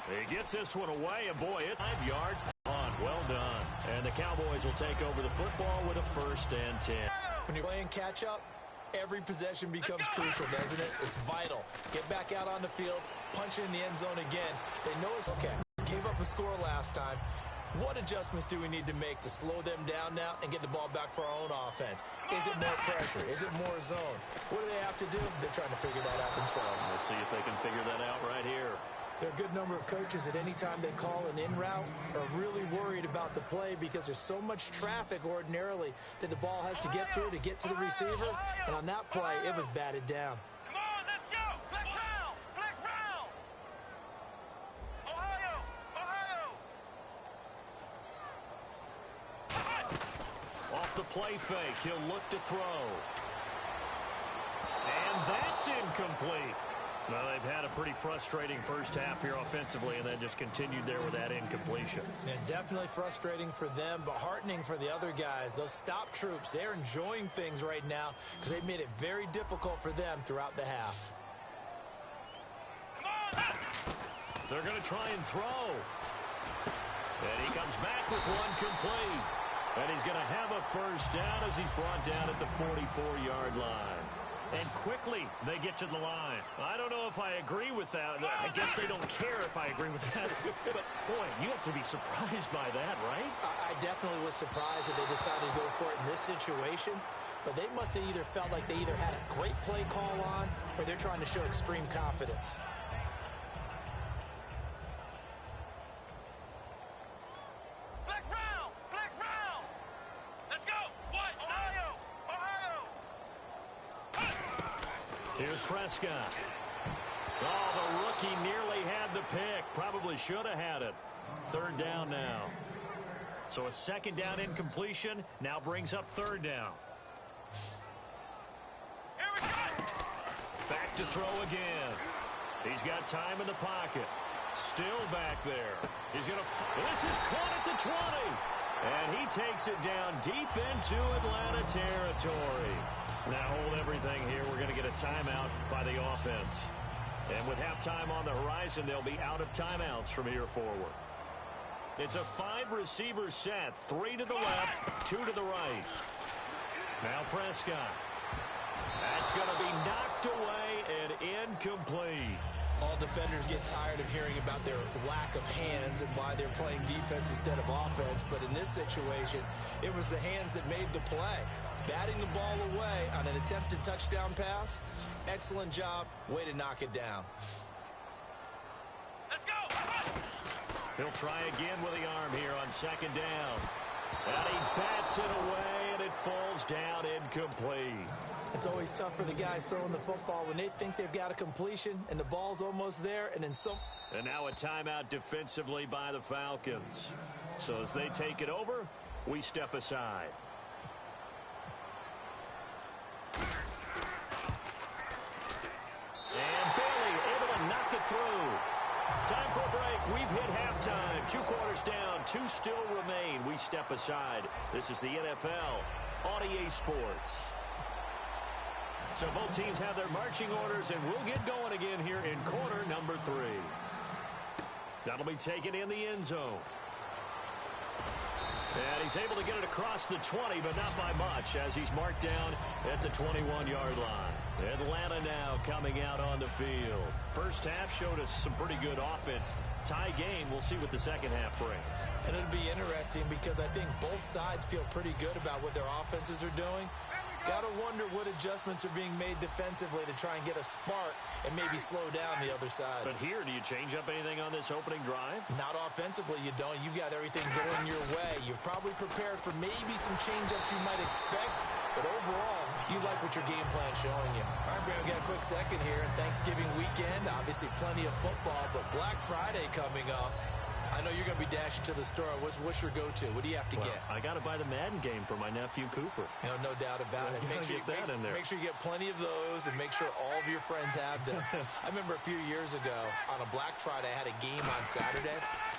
He gets this one away, and boy, it's 5-yard punt. Well done. And the Cowboys will take over the football with a 1st and 10. When you're playing catch-up, every possession becomes crucial, doesn't it? It's vital. Get back out on the field, punch it in the end zone again. They know it's okay. Gave up a score last time. What adjustments do we need to make to slow them down now and get the ball back for our own offense? Is it more pressure? Is it more zone? What do they have to do? They're trying to figure that out themselves. We'll see if they can figure that out right here. There are a good number of coaches that any time they call an in route are really worried about the play because there's so much traffic ordinarily that the ball has to get through to get to the receiver. And on that play, it was batted down. Come on, let's go! Flex round! Flex round! Ohio! Off the play fake, he'll look to throw. And that's incomplete. Well, they've had a pretty frustrating first half here offensively and then just continued there with that incompletion. And definitely frustrating for them, but heartening for the other guys. Those stop troops, they're enjoying things right now because they've made it very difficult for them throughout the half. They're going to try and throw. And he comes back with one complete. And he's going to have a 1st down as he's brought down at the 44-yard line. And quickly, they get to the line. I don't know if I agree with that. I guess they don't care if I agree with that. But, boy, you have to be surprised by that, right? I definitely was surprised that they decided to go for it in this situation. But they must have either felt like they either had a great play call on or they're trying to show extreme confidence. Here's Prescott. Oh, the rookie nearly had the pick. Probably should have had it. 3rd down now. So a 2nd down incompletion now brings up 3rd down. Back to throw again. He's got time in the pocket. Still back there. He's going to... This is caught at the 20. And he takes it down deep into Atlanta territory. Now hold everything here. We're going to get a timeout by the offense. And with halftime on the horizon, they'll be out of timeouts from here forward. It's a 5-receiver set. 3 to the left, 2 to the right. Now Prescott. That's going to be knocked away and incomplete. All defenders get tired of hearing about their lack of hands and why they're playing defense instead of offense. But in this situation, it was the hands that made the play. Batting the ball away on an attempted touchdown pass. Excellent job. Way to knock it down. Let's go! He'll try again with the arm here on 2nd down. And he bats it away, and it falls down incomplete. It's always tough for the guys throwing the football when they think they've got a completion and the ball's almost there, and then some. And now a timeout defensively by the Falcons. So as they take it over, we step aside. And Bailey able to knock it through. Time for a break. We've hit halftime. 2 quarters down. 2 still remain. We step aside. This is the NFL on EA Sports. So both teams have their marching orders, and we'll get going again here in quarter number 3. That'll be taken in the end zone. And he's able to get it across the 20, but not by much, as he's marked down at the 21-yard line. Atlanta now coming out on the field. First half showed us some pretty good offense. Tie game, we'll see what the second half brings. And it'll be interesting because I think both sides feel pretty good about what their offenses are doing. Got to wonder what adjustments are being made defensively to try and get a spark and maybe slow down the other side. But here, do you change up anything on this opening drive? Not offensively, you don't. You've got everything going your way. You've probably prepared for maybe some change-ups you might expect, but overall, you like what your game plan is showing you. All right, Brad, we got a quick second here. Thanksgiving weekend, obviously plenty of football, but Black Friday coming up. I know you're going to be dashing to the store. What's your go-to? What do you have to get? I got to buy the Madden game for my nephew Cooper. No doubt about it. Make sure you get plenty of those and make sure all of your friends have them. I remember a few years ago on a Black Friday, I had a game on Saturday.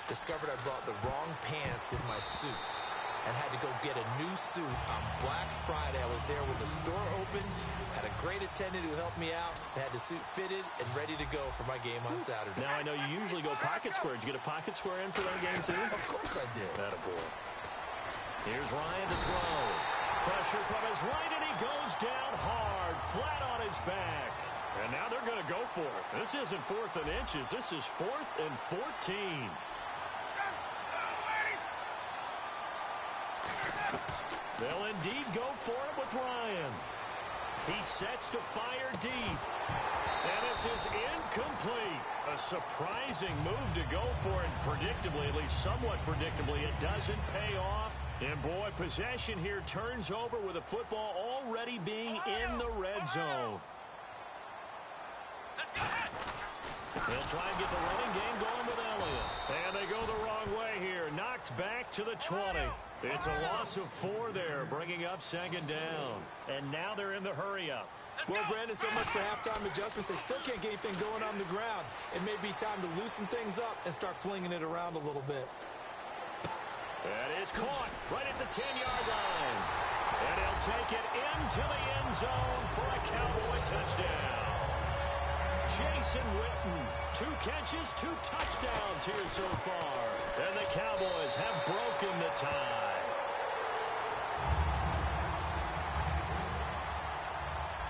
Discovered I brought the wrong pants with my suit. and had to go get a new suit on Black Friday. I was there when the store opened, had a great attendant who helped me out, and had the suit fitted and ready to go for my game on Saturday. Now, I know you usually go pocket square. Did you get a pocket square in for that game, too? Of course I did. Attaboy. Here's Ryan to throw. Pressure from his right, and he goes down hard, flat on his back. And now they're going to go for it. This isn't 4th and inches. This is 4th and 14. They'll indeed go for it with Ryan. He sets to fire deep. And this is incomplete. A surprising move to go for it. Predictably, at least somewhat predictably, it doesn't pay off. And boy, possession here turns over with the football already being in the red zone. They'll try and get the running game going with Elliott. And they go the wrong way here. Knocked back to the 20. It's a loss of 4 there, bringing up 2nd down. And now they're in the hurry-up. Well, Brandon, so much for halftime adjustments. They still can't get anything going on the ground. It may be time to loosen things up and start flinging it around a little bit. That is caught right at the 10-yard line. And he'll take it into the end zone for a Cowboy touchdown. Jason Witten, 2 catches, 2 touchdowns here so far. And the Cowboys have broken the tie.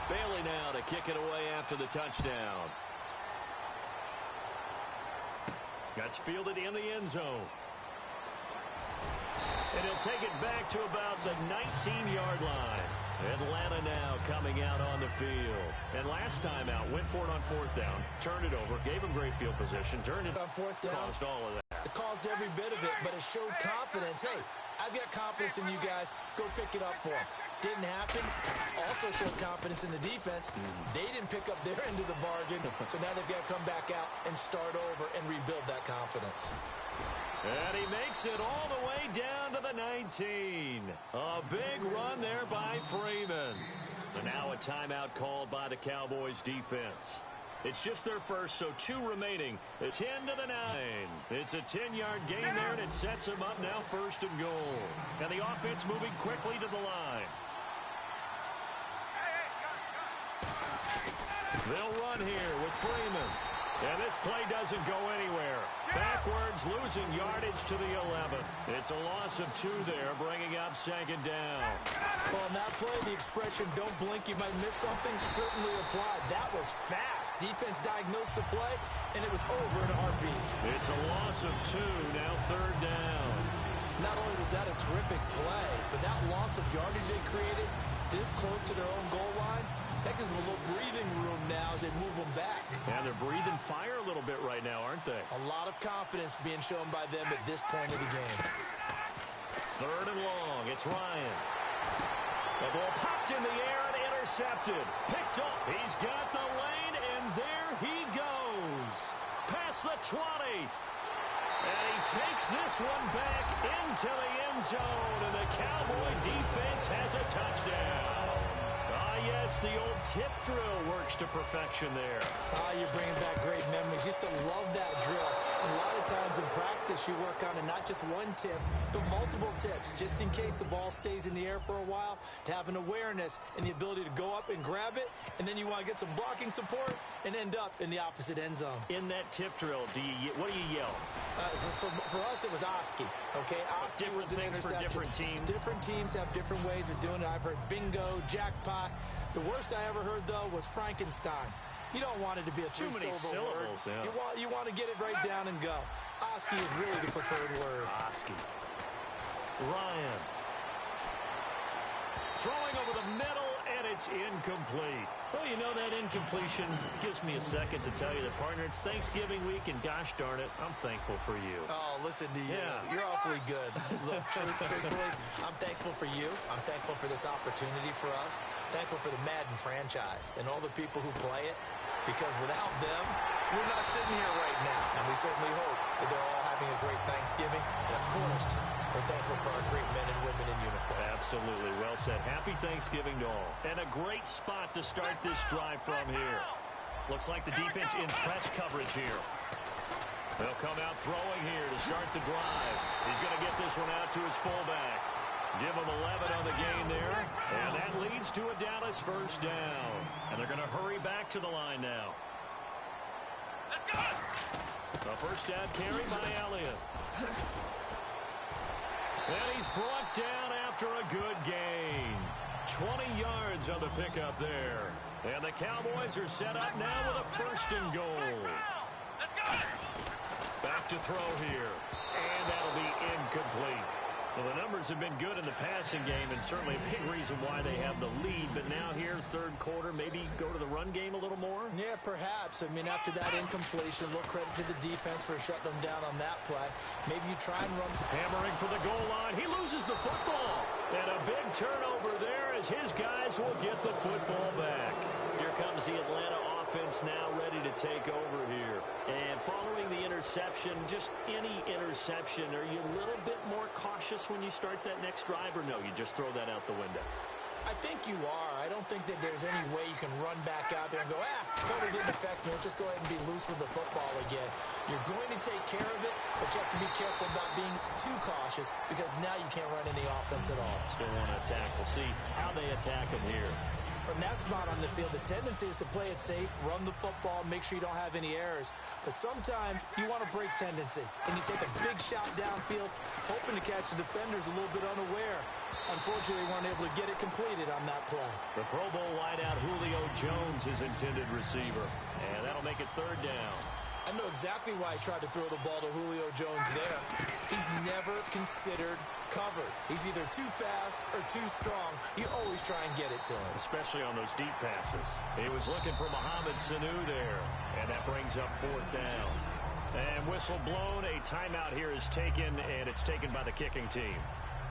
Bailey now to kick it away after the touchdown. That's fielded in the end zone. And he'll take it back to about the 19-yard line. Atlanta now coming out on the field. And last time out, went for it on 4th down, turned it over, gave him great field position, turned it on 4th down. Caused all of that. It caused every bit of it, but it showed confidence. Hey, I've got confidence in you guys. Go pick it up for them. Didn't happen. Also showed confidence in the defense. They didn't pick up their end of the bargain, so now they've got to come back out and start over and rebuild that confidence. And he makes it all the way down to the 19. A big run there by Freeman. And now a timeout called by the Cowboys defense. It's just their first, so 2 remaining. It's 10 to the 9. It's a 10-yard gain there, and it sets them up now 1st and goal. And the offense moving quickly to the line. They'll run here with Freeman. And this play doesn't go anywhere. Backwards, losing yardage to the 11. It's a loss of 2 there, bringing up 2nd down. Well, on that play, the expression, don't blink, you might miss something, certainly applied. That was fast. Defense diagnosed the play, and it was over in a heartbeat. It's a loss of 2, now 3rd down. Not only was that a terrific play, but that loss of yardage they created this close to their own goal line, that gives them a little breathing room now as they move them back. And they're breathing fire a little bit right now, aren't they? A lot of confidence being shown by them at this point of the game. 3rd and long. It's Ryan. The ball popped in the air and intercepted. Picked up. He's got the lane, and there he goes. Past the 20. And he takes this one back into the end zone, and the Cowboy defense has a touchdown. Yes, the old tip drill works to perfection there. You're bringing back great memories. Used to love that drill. And a lot of times in practice, you work on it, not just one tip, but multiple tips, just in case the ball stays in the air for a while, to have an awareness and the ability to go up and grab it, and then you want to get some blocking support and end up in the opposite end zone. In that tip drill, what do you yell? For us, it was Oski. Okay, Oski was an interception. For different teams. Different teams have different ways of doing it. I've heard bingo, jackpot. The worst I ever heard, though, was Frankenstein. You don't want it to be a three-syllable word. Yeah. You want to get it right down and go. Oski is really the preferred word. Oski. Ryan. Throwing over the middle, and it's incomplete. Well, you know, that incompletion gives me a second to tell you that, partner, it's Thanksgiving week, and gosh darn it, I'm thankful for you. Oh, listen to you. Yeah. You're awfully good. Look, truthfully, I'm thankful for you. I'm thankful for this opportunity for us. Thankful for the Madden franchise and all the people who play it, because without them, we're not sitting here right now. And we certainly hope that they're all having a great Thanksgiving. And, of course, we're thankful for our great men and women in uniform. Absolutely. Well said. Happy Thanksgiving to all. And a great spot to start this drive from here. Looks like the defense in press coverage here. They'll come out throwing here to start the drive. He's going to get this one out to his fullback. Give them 11 on the game there. And that leads to a Dallas first down. And they're going to hurry back to the line now. Let's go. A first down carry by Elliott. And he's brought down after a good gain. 20 yards on the pickup there. And the Cowboys are set up now with a first and goal. Let's go. Back to throw here. And that'll be incomplete. Well, the numbers have been good in the passing game, and certainly a big reason why they have the lead. But now here, third quarter, maybe go to the run game a little more? Yeah, perhaps. I mean, after that incompletion, a little credit to the defense for shutting them down on that play. Maybe you try and run. Hammering for the goal line. He loses the football. And a big turnover there as his guys will get the football back. Here comes the Atlanta offense now ready to take over here. And following the interception, just any interception, are you a little bit more cautious when you start that next drive, or no, you just throw that out the window? I think you are. I don't think that there's any way you can run back out there and go, totally didn't affect me. Let's just go ahead and be loose with the football again. You're going to take care of it, but you have to be careful about being too cautious because now you can't run any offense at all. Still want to attack. We'll see how they attack them here. From that spot on the field, the tendency is to play it safe, run the football, make sure you don't have any errors. But sometimes you want to break tendency, and you take a big shot downfield, hoping to catch the defenders a little bit unaware. Unfortunately, we weren't able to get it completed on that play. The Pro Bowl wideout Julio Jones is intended receiver, and that'll make it third down. I know exactly why he tried to throw the ball to Julio Jones there. He's never considered covered. He's either too fast or too strong. You always try and get it to him. Especially on those deep passes. He was looking for Mohamed Sanu there, and that brings up fourth down. And whistle blown, a timeout here is taken, and it's taken by the kicking team.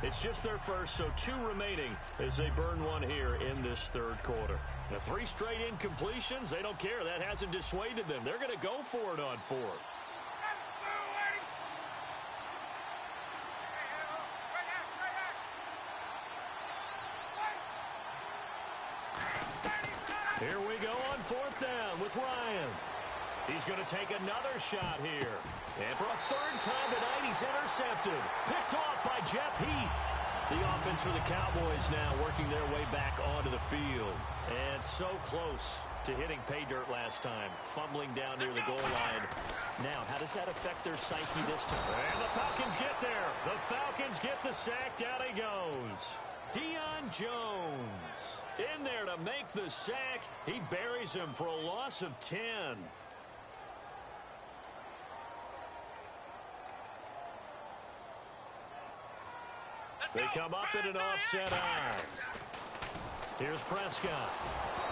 It's just their first, so 2 remaining as they burn one here in this third quarter. The 3 straight incompletions, they don't care. That hasn't dissuaded them. They're going to go for it on fourth. Here we go on fourth down with Ryan. He's going to take another shot here. And for a third time tonight, he's intercepted. Picked off by Jeff Heath. The offense for the Cowboys now working their way back onto the field. And so close to hitting pay dirt last time. Fumbling down near the goal line. Now, how does that affect their psyche this time? And the Falcons get there. The Falcons get the sack. Down he goes. Deion Jones in there to make the sack. He buries him for a loss of 10. They come up in an offset eye. Here's Prescott.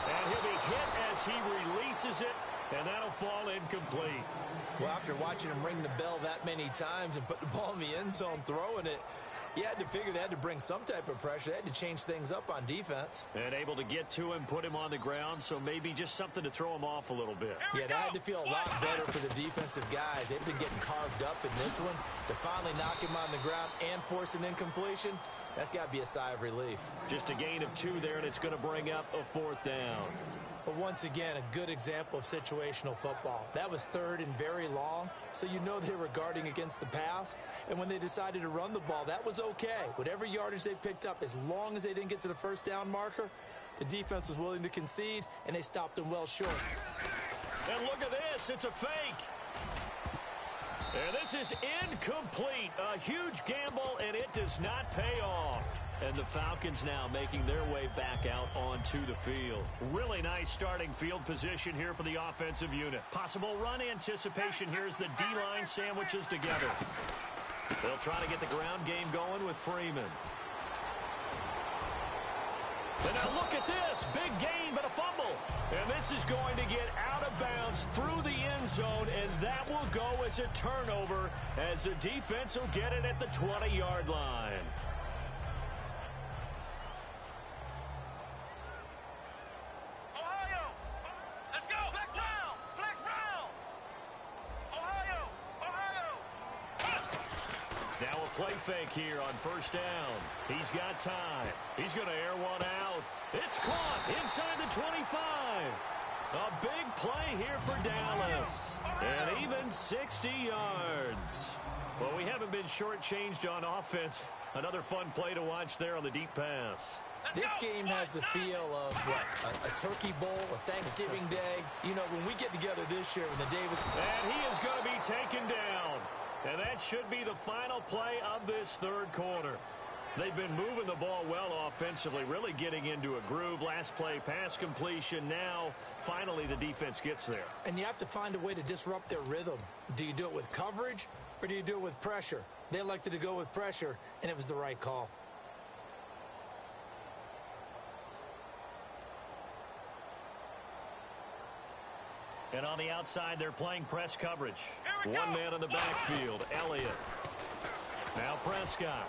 And he'll be hit as he releases it, and that'll fall incomplete. Well, after watching him ring the bell that many times and put the ball in the end zone throwing it, you had to figure they had to bring some type of pressure. They had to change things up on defense. And able to get to him, put him on the ground, so maybe just something to throw him off a little bit. Yeah, that had to feel a lot better for the defensive guys. They've been getting carved up in this one. To finally knock him on the ground and force an incompletion, that's got to be a sigh of relief. Just a gain of 2 there, and it's going to bring up a fourth down. But once again, a good example of situational football. That was third and very long, so you know they were guarding against the pass. And when they decided to run the ball, that was okay. Whatever yardage they picked up, as long as they didn't get to the first down marker, the defense was willing to concede, and they stopped them well short. And look at this. It's a fake. And this is incomplete. A huge gamble, and it does not pay off. And the Falcons now making their way back out onto the field. Really nice starting field position here for the offensive unit. Possible run anticipation here as the D-line sandwiches together. They'll try to get the ground game going with Freeman. And now look at this. Big gain, but a fumble. And this is going to get out of bounds through the end zone, and that will go as a turnover as the defense will get it at the 20-yard line. Play fake here on first down. He's got time. He's going to air one out. It's caught inside the 25. A big play here for Dallas. And even 60 yards. Well, we haven't haven't been shortchanged on offense. Another fun play to watch there on the deep pass. This game has the feel of, what, a turkey bowl, a Thanksgiving day. You know, when we get together this year, when the Davis... And he is going to be taken down. And that should be the final play of this third quarter. They've been moving the ball well offensively, really getting into a groove. Last play, pass completion. Now, finally, the defense gets there. And you have to find a way to disrupt their rhythm. Do you do it with coverage, or do you do it with pressure? They elected to go with pressure, and it was the right call. And on the outside, they're playing press coverage. One man in the backfield, Elliott. Now Prescott.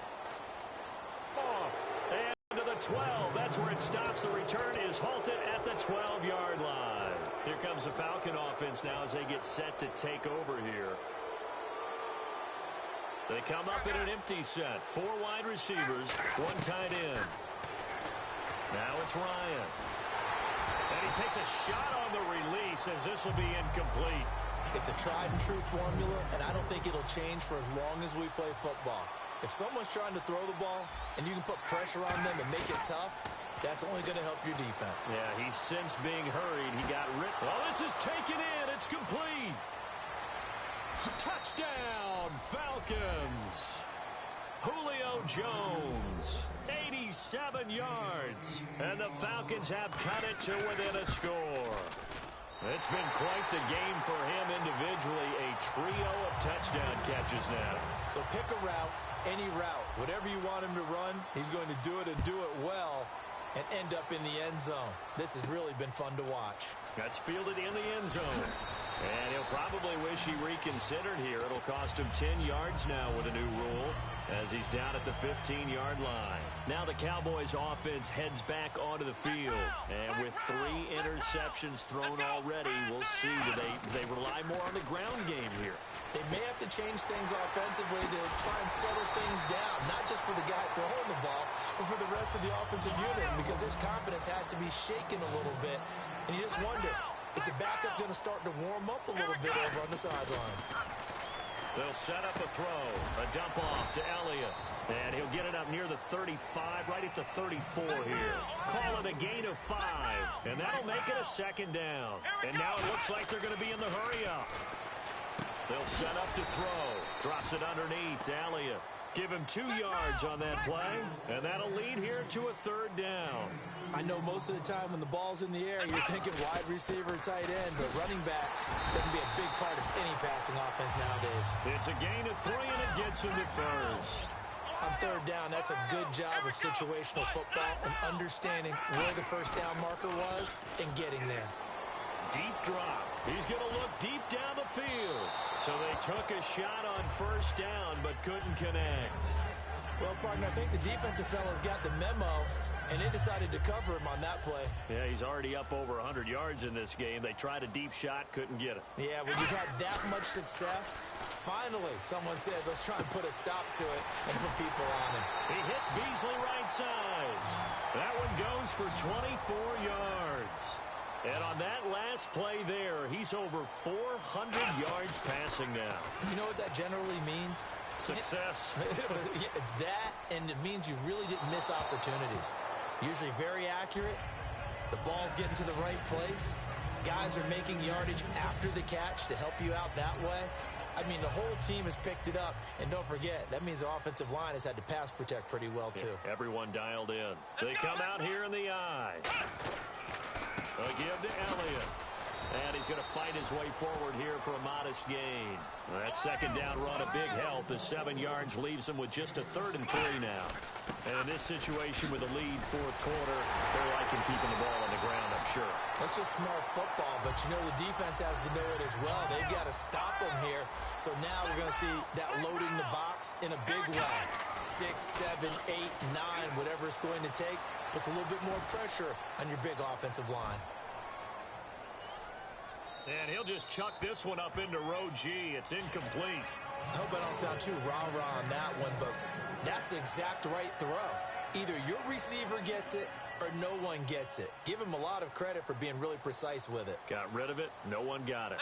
Off. And to the 12. That's where it stops. The return is halted at the 12-yard line. Here comes the Falcon offense now as they get set to take over here. They come up in an empty set. 4 wide receivers, 1 tight end. Now it's Ryan. And he takes a shot on the release as this will be incomplete. It's a tried-and-true formula, and I don't think it'll change for as long as we play football. If someone's trying to throw the ball and you can put pressure on them and make it tough, that's only going to help your defense. Yeah, he's since being hurried. He got ripped. Well, this is taken in. It's complete. Touchdown, Falcons. Julio Jones, 87 yards. And the Falcons have cut it to within a score. It's been quite the game for him individually. A trio of touchdown catches now. So pick a route, any route. Whatever you want him to run, he's going to do it and do it well and end up in the end zone. This has really been fun to watch. That's fielded in the end zone. And he'll probably wish he reconsidered here. It'll cost him 10 yards now with a new rule as he's down at the 15-yard line. Now the Cowboys offense heads back onto the field. And with 3 interceptions thrown already, we'll see. Do they rely more on the ground game here? They may have to change things offensively to try and settle things down, not just for the guy throwing the ball, but for the rest of the offensive unit, because his confidence has to be shaken a little bit. And you just wonder, is the backup going to start to warm up a little bit over on the sideline? They'll set up a throw, a dump off to Elliott. And he'll get it up near the 35, right at the 34 here. Call it a gain of 5, and that'll make it a second down. And now it looks like they're going to be in the hurry-up. They'll set up to throw. Drops it underneath to Elliott. Give him 2 yards on that play, and that'll lead here to a 3rd down. I know most of the time when the ball's in the air, you're thinking wide receiver, tight end, but running backs doesn't be a big part of any passing offense nowadays. It's a gain of 3, and it gets him to first. On 3rd down, that's a good job of situational football and understanding where the first down marker was and getting there. Deep drop. He's going to look deep down the field. So they took a shot on 1st down, but couldn't connect. Well, partner, I think the defensive fellas got the memo, and they decided to cover him on that play. Yeah, he's already up over 100 yards in this game. They tried a deep shot, couldn't get it. Yeah, when you've had that much success, finally someone said, let's try and put a stop to it and put people on him. He hits Beasley right side. That one goes for 24 yards. And on that last play there, he's over 400 yards passing now. You know what that generally means? Success. That, and it means you really didn't miss opportunities. Usually very accurate. The ball's getting to the right place. Guys are making yardage after the catch to help you out that way. I mean, the whole team has picked it up. And don't forget, that means the offensive line has had to pass protect pretty well, too. Yeah, everyone dialed in. They come out here in the eye. A give to Elliott. And he's going to fight his way forward here for a modest gain. That 2nd down run, a big help. The 7 yards leaves him with just a 3rd and 3 now. And in this situation with a lead 4th quarter, they're liking keeping the ball on the ground, I'm sure. That's just smart football, but you know the defense has to know it as well. They've got to stop them here. So now we're going to see that loading the box in a big way. 6, 7, 8, 9, whatever it's going to take, puts a little bit more pressure on your big offensive line. And he'll just chuck this one up into row G. It's incomplete. I hope I don't sound too rah-rah on that one, but that's the exact right throw. Either your receiver gets it or no one gets it. Give him a lot of credit for being really precise with it. Got rid of it. No one got it.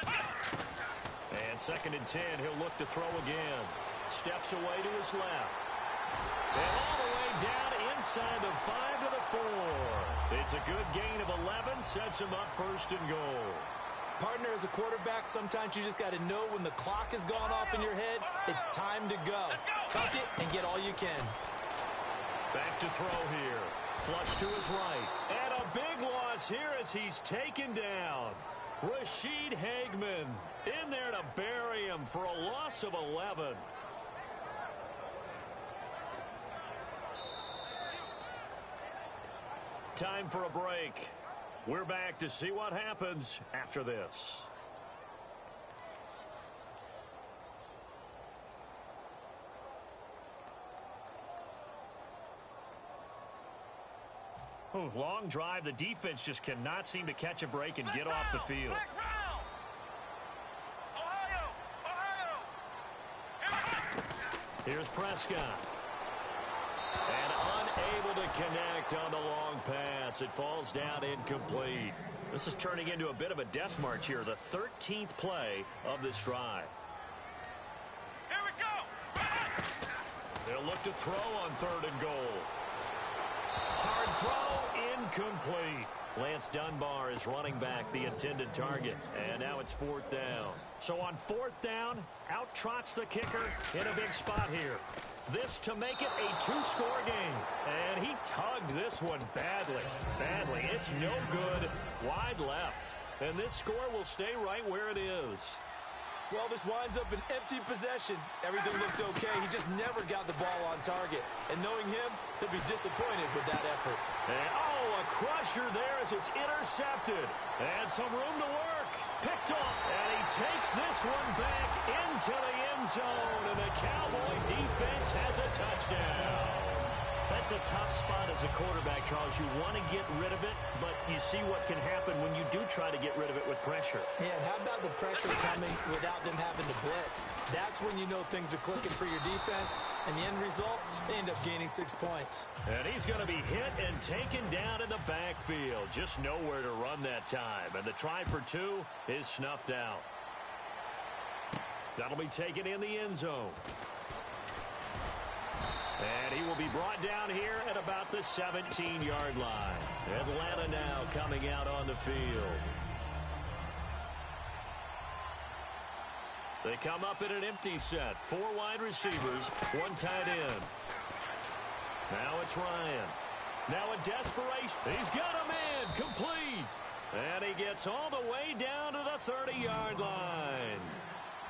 And 2nd and 10. He'll look to throw again. Steps away to his left. And all the way down inside the 5 to the 4. It's a good gain of 11. Sets him up first and goal. Partner, as a quarterback, sometimes you just got to know when the clock has gone off in your head, it's time to go. Tuck it and get all you can. Back to throw here. Flush to his right. And a big loss here as he's taken down. Rashid Hageman in there to bury him for a loss of 11. Time for a break. We're back to see what happens after this. Long drive. The defense just cannot seem to catch a break and get off the field. Here's Prescott. And unable to connect on the long pass. It falls down incomplete. This is turning into a bit of a death march here. The 13th play of this drive. Here we go. They'll look to throw on 3rd and goal. Hard throw, incomplete. Lance Dunbar is running back the intended target. And now it's 4th down. So on 4th down, out trots the kicker in a big spot here. This to make it a 2-score game. And he tugged this one badly. It's no good. Wide left. And this score will stay right where it is. Well, this winds up an empty possession. Everything looked okay. He just never got the ball on target. And knowing him, he'll be disappointed with that effort. And, a crusher there as it's intercepted. And some room to work. Picked off. And he takes this one back into the end zone. And the Cowboy defense has a touchdown. That's a tough spot as a quarterback, Charles. You want to get rid of it, but you see what can happen when you do try to get rid of it with pressure. Yeah, and how about the pressure coming without them having to blitz? That's when you know things are clicking for your defense, and the end result, they end up gaining 6 points. And he's going to be hit and taken down in the backfield. Just nowhere to run that time. And the try for 2 is snuffed out. That'll be taken in the end zone. And he will be brought down here at about the 17-yard line. Atlanta now coming out on the field. They come up in an empty set. 4 wide receivers, 1 tight end. Now it's Ryan. Now a desperation. He's got a man complete. And he gets all the way down to the 30-yard line.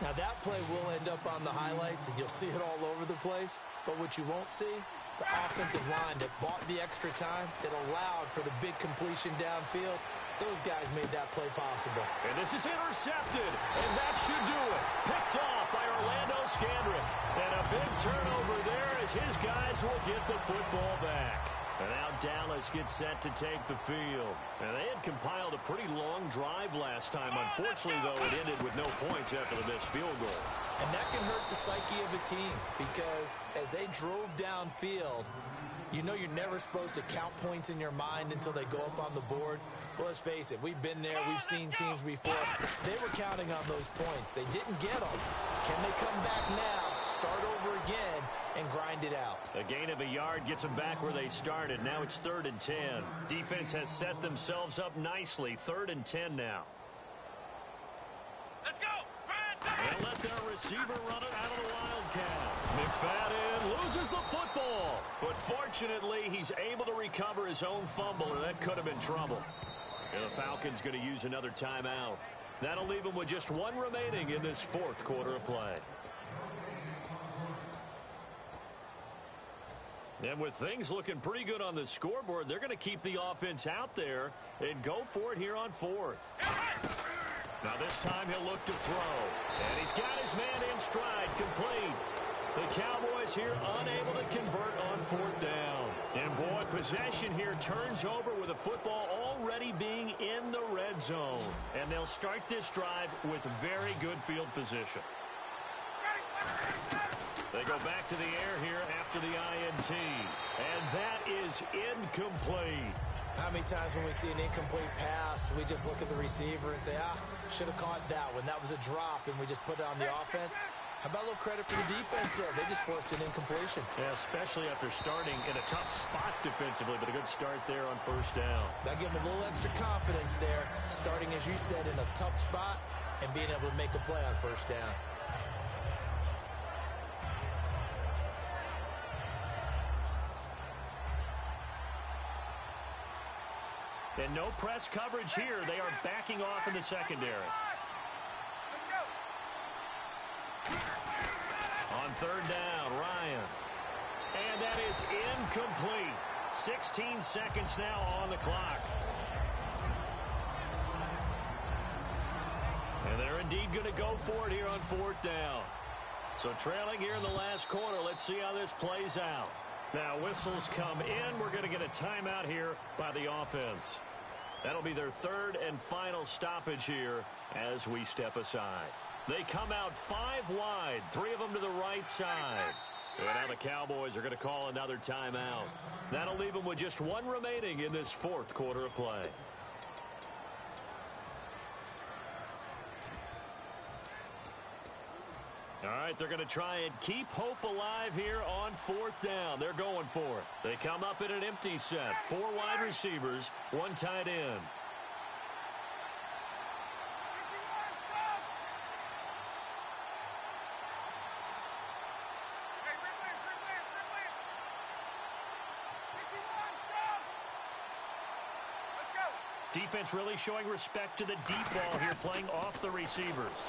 Now that play will end up on the highlights, and you'll see it all over the place. But what you won't see, the offensive line that bought the extra time, that allowed for the big completion downfield, those guys made that play possible. And this is intercepted, and that should do it. Picked off by Orlando Scandrick. And a big turnover there as his guys will get the football back. And now Dallas gets set to take the field. And they had compiled a pretty long drive last time. Unfortunately, though, it ended with no points after the missed field goal. And that can hurt the psyche of a team because as they drove downfield, you know you're never supposed to count points in your mind until they go up on the board. But let's face it, we've been there. We've seen teams before. They were counting on those points. They didn't get them. Can they come back now, start over again, and grind it out? A gain of a yard gets them back where they started. Now it's 3rd and 10. Defense has set themselves up nicely. 3rd and 10 now. Let's go. They let their receiver run it out of the Wildcat. McFadden loses the football. But fortunately, he's able to recover his own fumble, and that could have been trouble. And the Falcons going to use another timeout. That'll leave them with just 1 remaining in this 4th quarter of play. And with things looking pretty good on the scoreboard, they're going to keep the offense out there and go for it here on 4th. Now this time he'll look to throw. And he's got his man in stride, complete. The Cowboys here unable to convert on 4th down. And boy, possession here turns over with the football already being in the red zone. And they'll start this drive with very good field position. They go back to the air here after the INT. And that is incomplete. How many times when we see an incomplete pass, we just look at the receiver and say, should have caught that one. That was a drop, and we just put it on the offense. How about a little credit for the defense, though? They just forced an incompletion. Yeah, especially after starting in a tough spot defensively, but a good start there on first down. That gave them a little extra confidence there, starting, as you said, in a tough spot and being able to make a play on first down. And no press coverage here. They are backing off in the secondary. On third down, Ryan. And that is incomplete. 16 seconds now on the clock. And they're indeed going to go for it here on fourth down. So trailing here in the last quarter. Let's see how this plays out. Now whistles come in. We're going to get a timeout here by the offense. That'll be their third and final stoppage here as we step aside. They come out 5 wide, 3 of them to the right side. And now the Cowboys are going to call another timeout. That'll leave them with just 1 remaining in this fourth quarter of play. All right, they're going to try and keep hope alive here on fourth down. They're going for it. They come up in an empty set. 4 wide receivers, 1 tight end. Defense really showing respect to the deep ball here, playing off the receivers.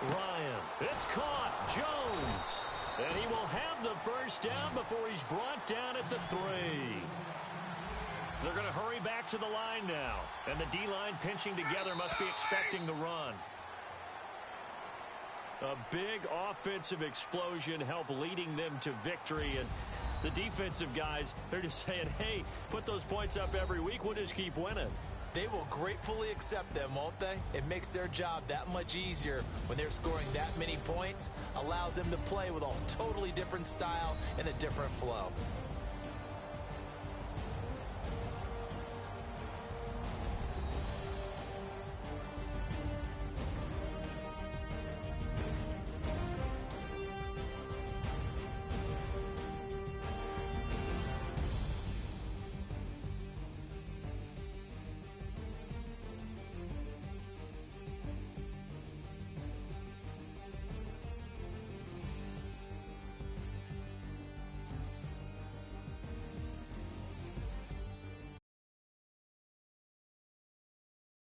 Ryan, it's caught. Jones. And he will have the first down before he's brought down at the 3. They're going to hurry back to the line now. And the D-line pinching together must be expecting the run. A big offensive explosion helped leading them to victory. And the defensive guys, they're just saying, hey, put those points up every week. We'll just keep winning. They will gratefully accept them, won't they? It makes their job that much easier when they're scoring that many points. Allows them to play with a totally different style and a different flow.